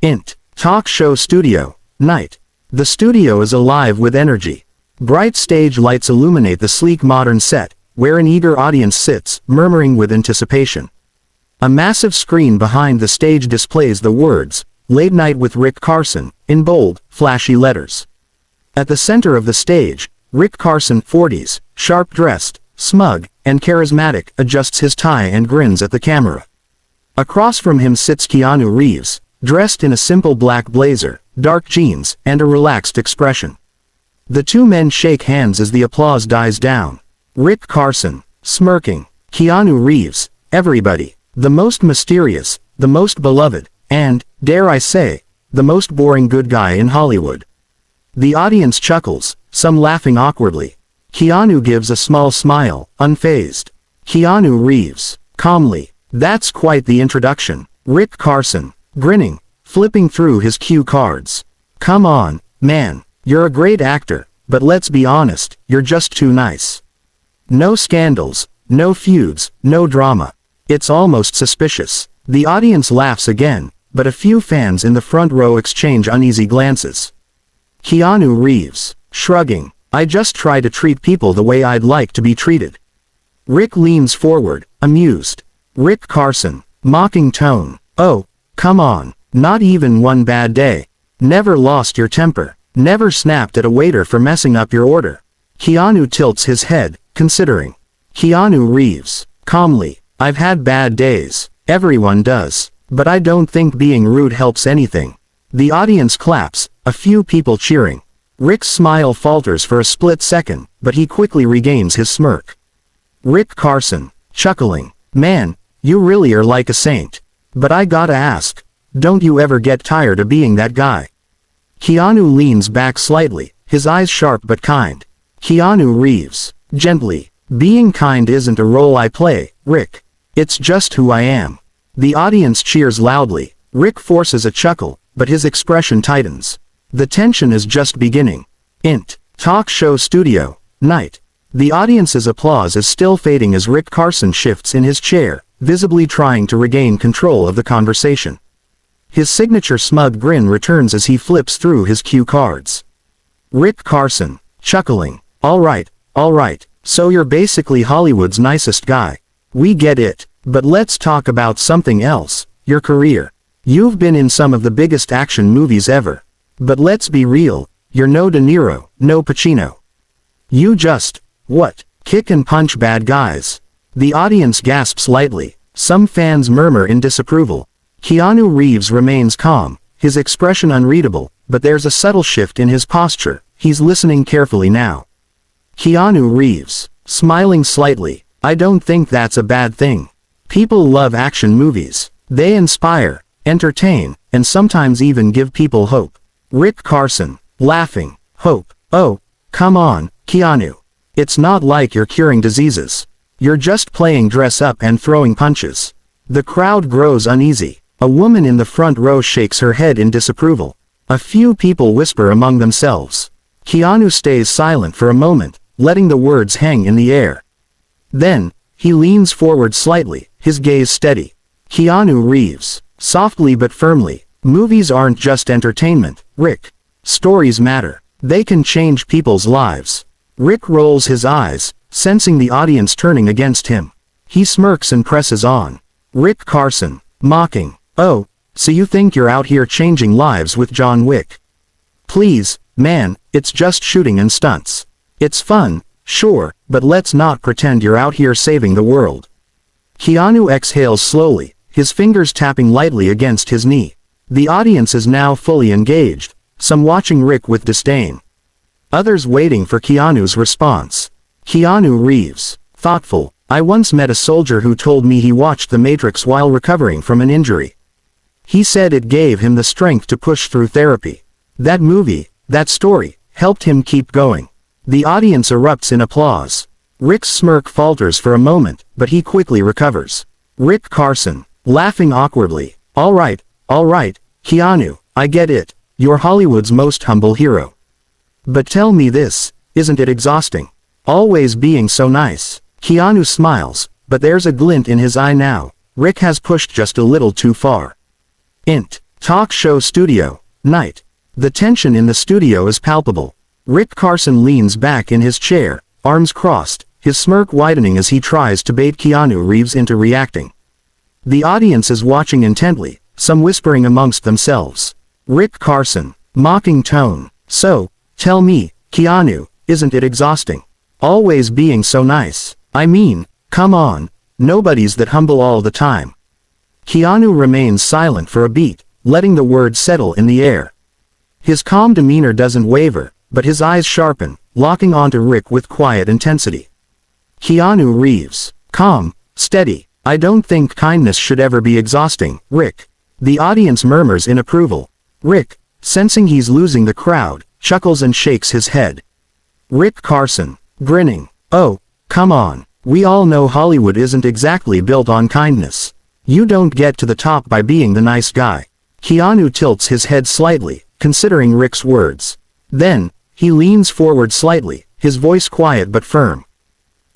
Int. Talk show studio. Night. The studio is alive with energy. Bright stage lights illuminate the sleek modern set, where an eager audience sits, murmuring with anticipation. A massive screen behind the stage displays the words, "Late Night with Rick Carson," in bold, flashy letters. At the center of the stage, Rick Carson, 40s, sharp-dressed, smug, and charismatic, adjusts his tie and grins at the camera. Across from him sits Keanu Reeves, dressed in a simple black blazer, dark jeans, and a relaxed expression. The two men shake hands as the applause dies down. Rick Carson, smirking. Keanu Reeves, everybody. The most mysterious, the most beloved, and, dare I say, the most boring good guy in Hollywood. The audience chuckles, some laughing awkwardly. Keanu gives a small smile, unfazed. Keanu Reeves, calmly. That's quite the introduction. Rick Carson, grinning, flipping through his cue cards. Come on, man, you're a great actor, but let's be honest, you're just too nice. No scandals, no feuds, no drama. It's almost suspicious. The audience laughs again, but a few fans in the front row exchange uneasy glances. Keanu Reeves, shrugging. I just try to treat people the way I'd like to be treated. Rick leans forward, amused. Rick Carson, mocking tone. Oh, come on, not even one bad day. Never lost your temper. Never snapped at a waiter for messing up your order. Keanu tilts his head, considering. Keanu Reeves, calmly. I've had bad days. Everyone does. But I don't think being rude helps anything. The audience claps, a few people cheering. Rick's smile falters for a split second, but he quickly regains his smirk. Rick Carson, chuckling. Man, you really are like a saint. But I gotta ask, don't you ever get tired of being that guy? Keanu leans back slightly, his eyes sharp but kind. Keanu Reeves, gently. Being kind isn't a role I play, Rick. It's just who I am. The audience cheers loudly. Rick forces a chuckle, but his expression tightens. The tension is just beginning. Int. Talk show studio. Night. The audience's applause is still fading as Rick Carson shifts in his chair, visibly trying to regain control of the conversation. His signature smug grin returns as he flips through his cue cards. Rick Carson, chuckling. All right, so you're basically Hollywood's nicest guy. We get it, but let's talk about something else, your career. You've been in some of the biggest action movies ever. But let's be real, you're no De Niro, no Pacino. You just, what, kick and punch bad guys. The audience gasps lightly, some fans murmur in disapproval. Keanu Reeves remains calm, his expression unreadable, but there's a subtle shift in his posture, he's listening carefully now. Keanu Reeves, smiling slightly, I don't think that's a bad thing. People love action movies. They inspire, entertain, and sometimes even give people hope. Rick Carson, laughing. Hope. Oh, come on, Keanu. It's not like you're curing diseases. You're just playing dress up and throwing punches. The crowd grows uneasy. A woman in the front row shakes her head in disapproval. A few people whisper among themselves. Keanu stays silent for a moment, letting the words hang in the air. Then, he leans forward slightly, his gaze steady. Keanu Reeves, softly but firmly. Movies aren't just entertainment, Rick. Stories matter. They can change people's lives. Rick rolls his eyes, sensing the audience turning against him. He smirks and presses on. Rick Carson, mocking. Oh, so you think you're out here changing lives with John Wick? Please, man, it's just shooting and stunts. It's fun, sure, but let's not pretend you're out here saving the world. Keanu exhales slowly, his fingers tapping lightly against his knee. The audience is now fully engaged, some watching Rick with disdain. Others waiting for Keanu's response. Keanu Reeves, thoughtful. I once met a soldier who told me he watched The Matrix while recovering from an injury. He said it gave him the strength to push through therapy. That movie, that story, helped him keep going. The audience erupts in applause. Rick's smirk falters for a moment, but he quickly recovers. Rick Carson, laughing awkwardly. All right, Keanu, I get it. You're Hollywood's most humble hero. But tell me this, isn't it exhausting? Always being so nice. Keanu smiles, but there's a glint in his eye now. Rick has pushed just a little too far. Int. Talk show studio, night. The tension in the studio is palpable. Rick Carson leans back in his chair, arms crossed, his smirk widening as he tries to bait Keanu Reeves into reacting. The audience is watching intently, some whispering amongst themselves. Rick Carson, mocking tone. So, tell me, Keanu, isn't it exhausting? Always being so nice. I mean, come on, nobody's that humble all the time. Keanu remains silent for a beat, letting the words settle in the air. His calm demeanor doesn't waver, but his eyes sharpen, locking onto Rick with quiet intensity. Keanu Reeves, calm, steady. I don't think kindness should ever be exhausting, Rick. The audience murmurs in approval. Rick, sensing he's losing the crowd, chuckles and shakes his head. Rick Carson, grinning. Oh, come on. We all know Hollywood isn't exactly built on kindness. You don't get to the top by being the nice guy. Keanu tilts his head slightly, considering Rick's words. Then, he leans forward slightly, his voice quiet but firm.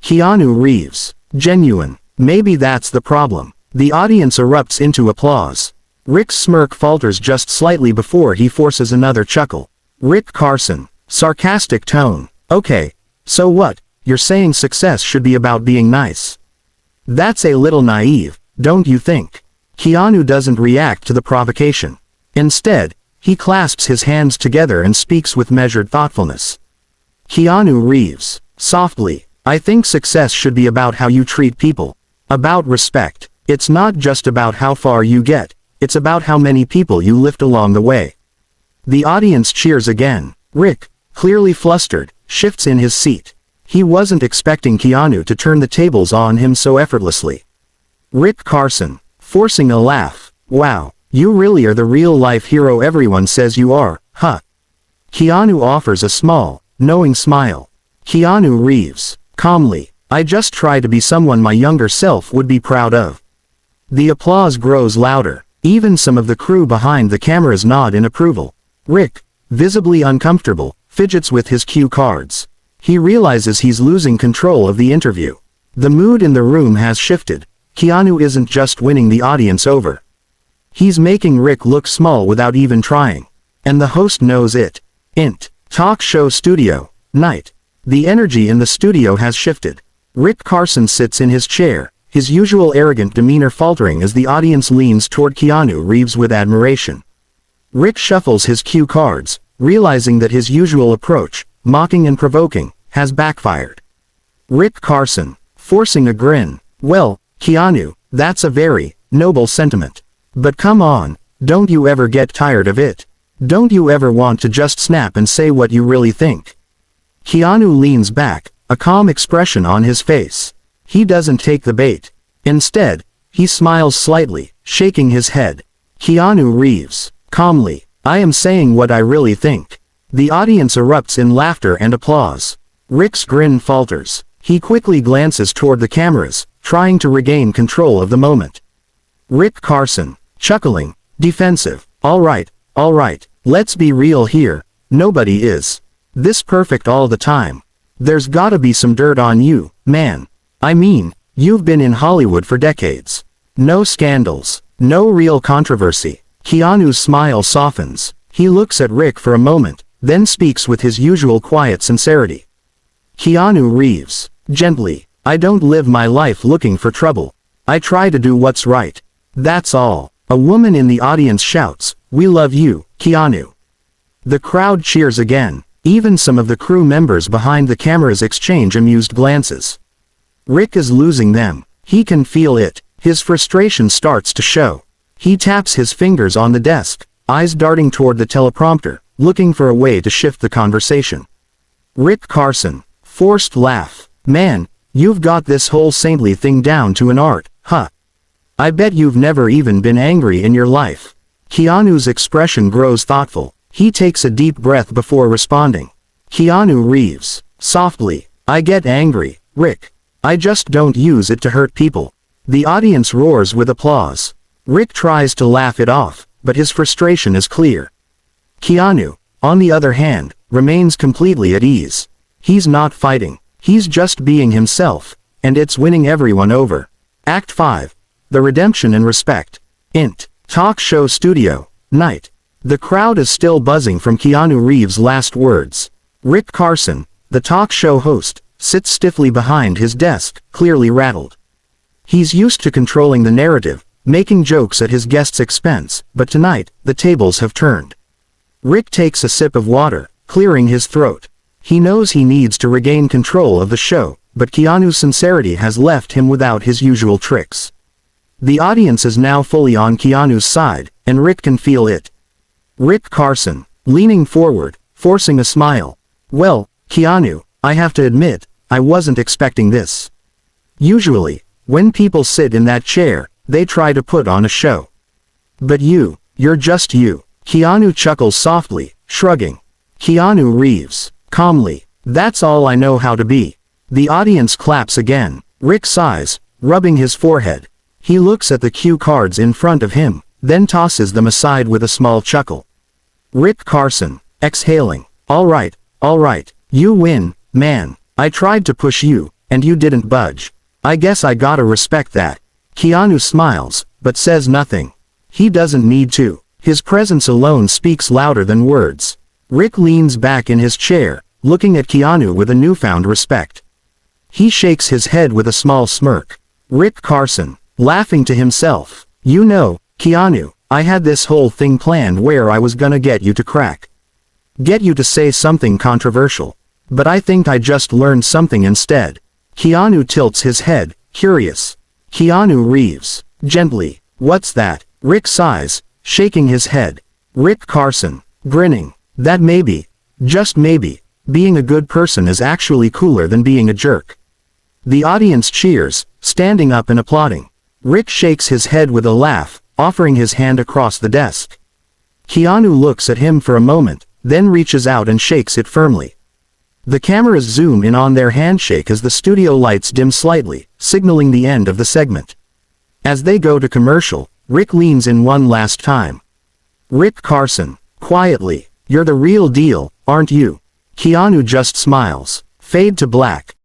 Keanu Reeves, genuine. Maybe that's the problem. The audience erupts into applause. Rick's smirk falters just slightly before he forces another chuckle. Rick Carson, sarcastic tone. Okay, so what? You're saying success should be about being nice. That's a little naive, don't you think? Keanu doesn't react to the provocation. Instead, he clasps his hands together and speaks with measured thoughtfulness. Keanu Reeves, softly, I think success should be about how you treat people. About respect. It's not just about how far you get, it's about how many people you lift along the way. The audience cheers again. Rick, clearly flustered, shifts in his seat. He wasn't expecting Keanu to turn the tables on him so effortlessly. Rick Carson, forcing a laugh. Wow, you really are the real-life hero everyone says you are, huh? Keanu offers a small, knowing smile. Keanu Reeves, calmly, I just try to be someone my younger self would be proud of. The applause grows louder. Even some of the crew behind the cameras nod in approval. Rick, visibly uncomfortable, fidgets with his cue cards. He realizes he's losing control of the interview. The mood in the room has shifted. Keanu isn't just winning the audience over. He's making Rick look small without even trying. And the host knows it. Talk show studio, night. The energy in the studio has shifted. Rick Carson sits in his chair, his usual arrogant demeanor faltering as the audience leans toward Keanu Reeves with admiration. Rick shuffles his cue cards, realizing that his usual approach, mocking and provoking, has backfired. Rick Carson, forcing a grin. Well, Keanu, that's a very noble sentiment. But come on, don't you ever get tired of it? Don't you ever want to just snap and say what you really think? Keanu leans back, a calm expression on his face. He doesn't take the bait. Instead, he smiles slightly, shaking his head. Keanu Reeves, calmly, I am saying what I really think. The audience erupts in laughter and applause. Rick's grin falters. He quickly glances toward the cameras, trying to regain control of the moment. Rick Carson, chuckling, defensive. All right, let's be real here. Nobody is this perfect all the time. There's gotta be some dirt on you, man. I mean, you've been in Hollywood for decades. No scandals, no real controversy. Keanu's smile softens. He looks at Rick for a moment, then speaks with his usual quiet sincerity. Keanu Reeves, gently, I don't live my life looking for trouble. I try to do what's right. That's all. A woman in the audience shouts, we love you, Keanu. The crowd cheers again. Even some of the crew members behind the cameras exchange amused glances. Rick is losing them. He can feel it. His frustration starts to show. He taps his fingers on the desk, eyes darting toward the teleprompter, looking for a way to shift the conversation. Rick Carson, forced laugh. Man, you've got this whole saintly thing down to an art, huh? I bet you've never even been angry in your life. Keanu's expression grows thoughtful. He takes a deep breath before responding. Keanu Reeves, softly, I get angry, Rick. I just don't use it to hurt people. The audience roars with applause. Rick tries to laugh it off, but his frustration is clear. Keanu, on the other hand, remains completely at ease. He's not fighting. He's just being himself, and it's winning everyone over. Act 5. The Redemption and Respect. Talk show studio, night. The crowd is still buzzing from Keanu Reeves' last words. Rick Carson, the talk show host, sits stiffly behind his desk, clearly rattled. He's used to controlling the narrative, making jokes at his guests' expense, but tonight, the tables have turned. Rick takes a sip of water, clearing his throat. He knows he needs to regain control of the show, but Keanu's sincerity has left him without his usual tricks. The audience is now fully on Keanu's side, and Rick can feel it. Rick Carson, leaning forward, forcing a smile. Well, Keanu, I have to admit, I wasn't expecting this. Usually, when people sit in that chair, they try to put on a show. But you're just you. Keanu chuckles softly, shrugging. Keanu Reeves, calmly, that's all I know how to be. The audience claps again. Rick sighs, rubbing his forehead. He looks at the cue cards in front of him, then tosses them aside with a small chuckle. Rick Carson, exhaling. All right, you win, man. I tried to push you, and you didn't budge. I guess I gotta respect that. Keanu smiles, but says nothing. He doesn't need to. His presence alone speaks louder than words. Rick leans back in his chair, looking at Keanu with a newfound respect. He shakes his head with a small smirk. Rick Carson, laughing to himself. You know, Keanu, I had this whole thing planned where I was gonna get you to crack. Get you to say something controversial. But I think I just learned something instead. Keanu tilts his head, curious. Keanu Reeves, gently. What's that? Rick sighs, shaking his head. Rick Carson, grinning. That maybe, just maybe, being a good person is actually cooler than being a jerk. The audience cheers, standing up and applauding. Rick shakes his head with a laugh, offering his hand across the desk. Keanu looks at him for a moment, then reaches out and shakes it firmly. The cameras zoom in on their handshake as the studio lights dim slightly, signaling the end of the segment. As they go to commercial, Rick leans in one last time. Rick Carson, quietly, you're the real deal, aren't you? Keanu just smiles. Fade to black.